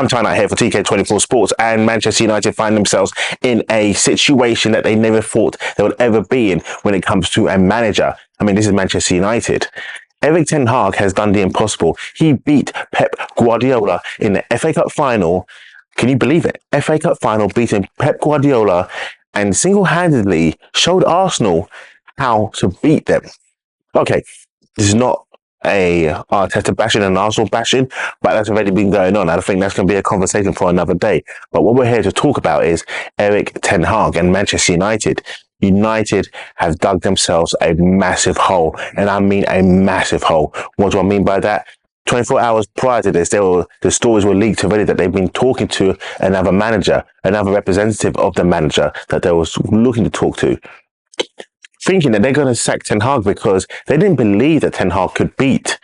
I'm Tyne out here for TK24 Sports, and Manchester United find themselves in a situation that they never thought they would ever be in when it comes to a manager. I mean, this is Manchester United. Erik Ten Hag has done the impossible. He beat Pep Guardiola in the FA Cup final. Can you believe it? FA Cup final, beating Pep Guardiola, and single-handedly showed Arsenal how to beat them. Okay, this is not a Arteta bashing and Arsenal bashing, but that's already been going on. I think that's going to be a conversation for another day. But what we're here to talk about is Erik Ten Hag and Manchester United. United have dug themselves a massive hole, and I mean a massive hole. What do I mean by that? 24 hours prior to this, the stories were leaked already that they've been talking to another manager, another representative of the manager that they was looking to talk to, thinking that they're going to sack Ten Hag because they didn't believe that Ten Hag could beat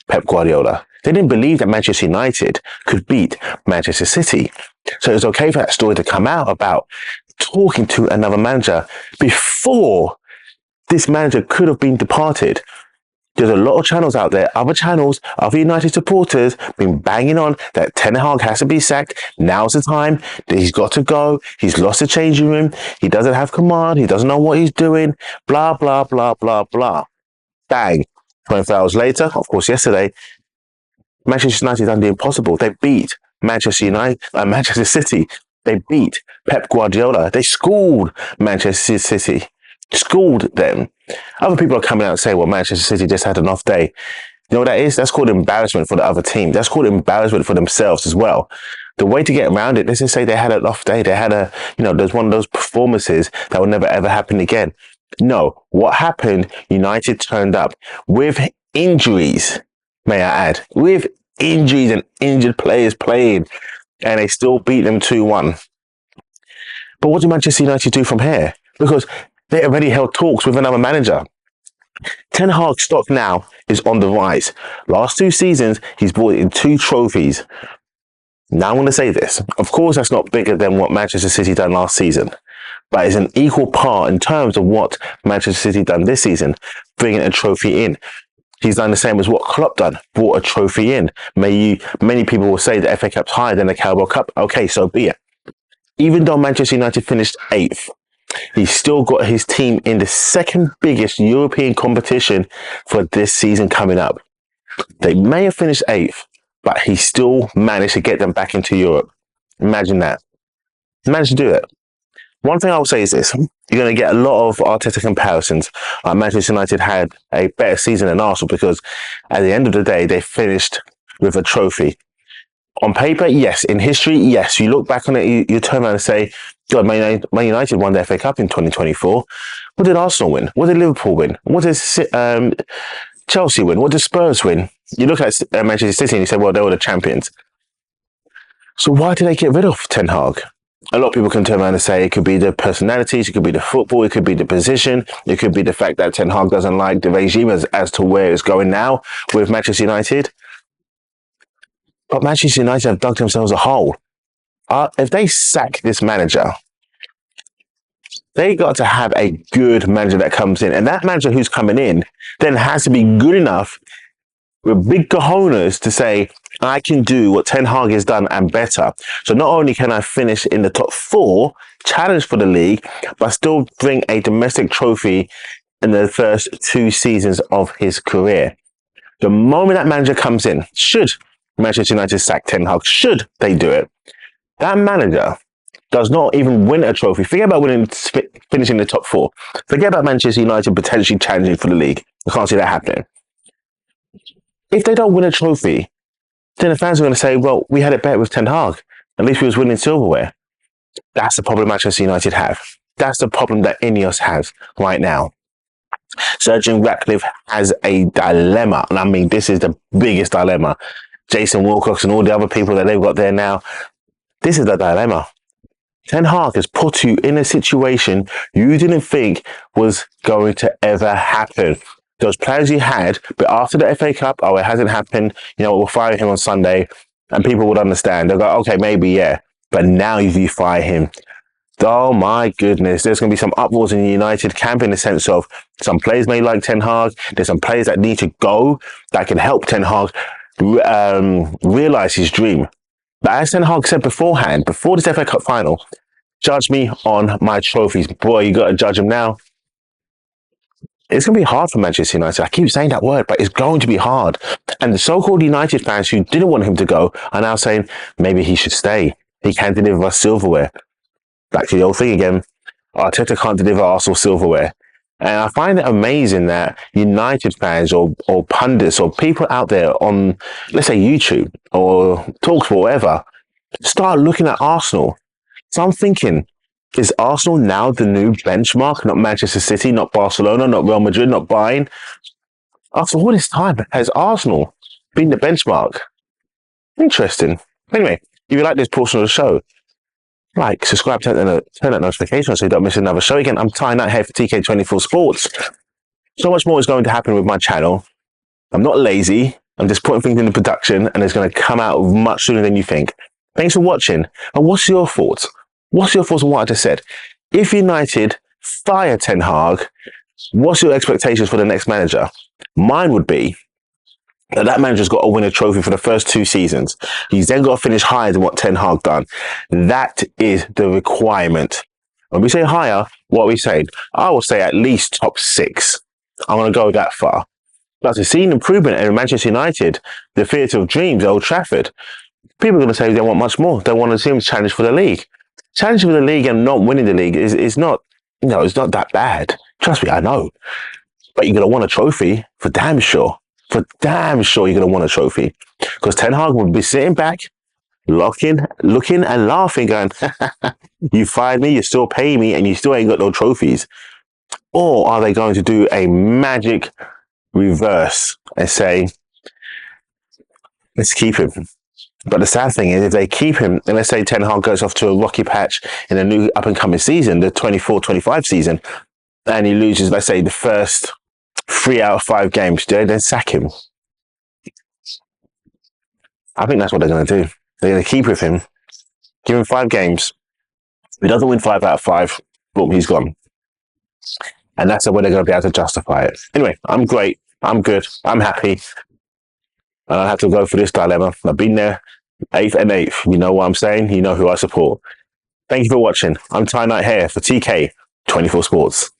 Pep Guardiola. They didn't believe that Manchester United could beat Manchester City. So it was okay for that story to come out about talking to another manager before this manager could have been departed. There's a lot of channels out there, other channels, other United supporters been banging on that Ten Hag has to be sacked. Now's the time that he's got to go. He's lost the changing room. He doesn't have command. He doesn't know what he's doing. Blah, blah, blah, blah, blah. Bang. 24 hours later, of course, yesterday, Manchester United done the impossible. They beat Manchester City. They beat Pep Guardiola. They schooled Manchester City. Schooled them. Other people are coming out and saying, well, Manchester City just had an off day. You know what that is? That's called embarrassment for the other team. That's called embarrassment for themselves as well. The way to get around it, let's just say they had an off day. They had there's one of those performances that will never ever happen again. No, what happened? United turned up with injuries, may I add, with injuries and injured players playing, and they still beat them 2-1. But what did Manchester United do from here? Because they already held talks with another manager. Ten Hag's stock now is on the rise. Last 2 seasons, he's brought in 2 trophies. Now I'm going to say this. Of course, that's not bigger than what Manchester City done last season, but it's an equal part in terms of what Manchester City done this season, bringing a trophy in. He's done the same as what Klopp done, brought a trophy in. Many people will say the FA Cup's higher than the Carabao Cup. Okay, so be it. Even though Manchester United finished 8th, he's still got his team in the second biggest European competition for this season coming up. They may have finished 8th, but he still managed to get them back into Europe. Imagine that. He managed to do it. One thing I will say is this. You're going to get a lot of Arteta comparisons. Manchester United had a better season than Arsenal because at the end of the day, they finished with a trophy. On paper, yes. In history, yes. You look back on it, you turn around and say, God, Man United won the FA Cup in 2024. What did Arsenal win? What did Liverpool win? What did Chelsea win? What did Spurs win? You look at Manchester City and you say, well, they were the champions. So why did they get rid of Ten Hag? A lot of people can turn around and say it could be the personalities, it could be the football, it could be the position, it could be the fact that Ten Hag doesn't like the regime as to where it's going now with Manchester United. But Manchester United have dug themselves a hole. If they sack this manager, they got to have a good manager that comes in. And that manager who's coming in then has to be good enough with big cojones to say, I can do what Ten Hag has done and better. So not only can I finish in the top 4, challenge for the league, but still bring a domestic trophy in the first 2 seasons of his career. The moment that manager comes in, should Manchester United sack Ten Hag, should they do it, that manager does not even win a trophy. Forget about finishing in the top 4. Forget about Manchester United potentially challenging for the league. I can't see that happening. If they don't win a trophy, then the fans are going to say, well, we had it better with Ten Hag. At least we was winning silverware. That's the problem Manchester United have. That's the problem that Ineos has right now. Sir Jim Ratcliffe has a dilemma. And I mean, this is the biggest dilemma. Jason Wilcox and all the other people that they've got there now. This is the dilemma. Ten Hag has put you in a situation you didn't think was going to ever happen. Those plans you had, but after the FA Cup, oh, it hasn't happened. You know, we'll fire him on Sunday, and people would understand. They'll go, okay, maybe, yeah. But now you fire him. Oh my goodness, there's going to be some uproars in the United camp in the sense of some players may like Ten Hag. There's some players that need to go that can help Ten Hag realize his dream. But as Ten Hag said beforehand, before this FA Cup final, judge me on my trophies. Boy, you got to judge them now. It's going to be hard for Manchester United. I keep saying that word, but it's going to be hard. And the so-called United fans who didn't want him to go are now saying maybe he should stay. He can deliver us silverware. Back to the old thing again. Arteta can't deliver Arsenal silverware. And I find it amazing that United fans or pundits or people out there on, let's say, YouTube or Talksport, whatever, start looking at Arsenal. So I'm thinking, is Arsenal now the new benchmark? Not Manchester City, not Barcelona, not Real Madrid, not Bayern. After all this time, has Arsenal been the benchmark? Interesting. Anyway, if you like this portion of the show, like, subscribe, turn that notification so you don't miss another show. Again, I'm tying that here for TK24 Sports. So much more is going to happen with my channel. I'm not lazy. I'm just putting things into production and it's going to come out much sooner than you think. Thanks for watching. And what's your thoughts? What's your thoughts on what I just said? If United fire Ten Hag, what's your expectations for the next manager? Mine would be that manager's got to win a trophy for the first 2 seasons. He's then got to finish higher than what Ten Hag done. That is the requirement. When we say higher, what are we saying? I will say at least top 6. I'm going to go that far. But to see an improvement in Manchester United, the theatre of dreams, Old Trafford, people are going to say they want much more. They want to see him challenge for the league. Challenging for the league and not winning the league is not, it's not that bad. Trust me, I know. But you're going to want a trophy for damn sure. For damn sure you're going to want a trophy. Because Ten Hag will be sitting back, looking and laughing, going, you fired me, you still pay me, and you still ain't got no trophies. Or are they going to do a magic reverse and say, let's keep him? But the sad thing is, if they keep him, and let's say Ten Hag goes off to a rocky patch in a new up-and-coming season, the 24-25 season, and he loses, let's say, the first 3 out of 5 games, do they then sack him? I think that's what they're going to do. They're going to keep with him, give him 5 games. If he doesn't win 5 out of 5, boom, he's gone. And that's the way they're going to be able to justify it. Anyway, I'm great. I'm good. I'm happy. I don't have to go through this dilemma. I've been there, 8th and 8th. You know what I'm saying? You know who I support. Thank you for watching. I'm Ty Knight here for TK24 Sports.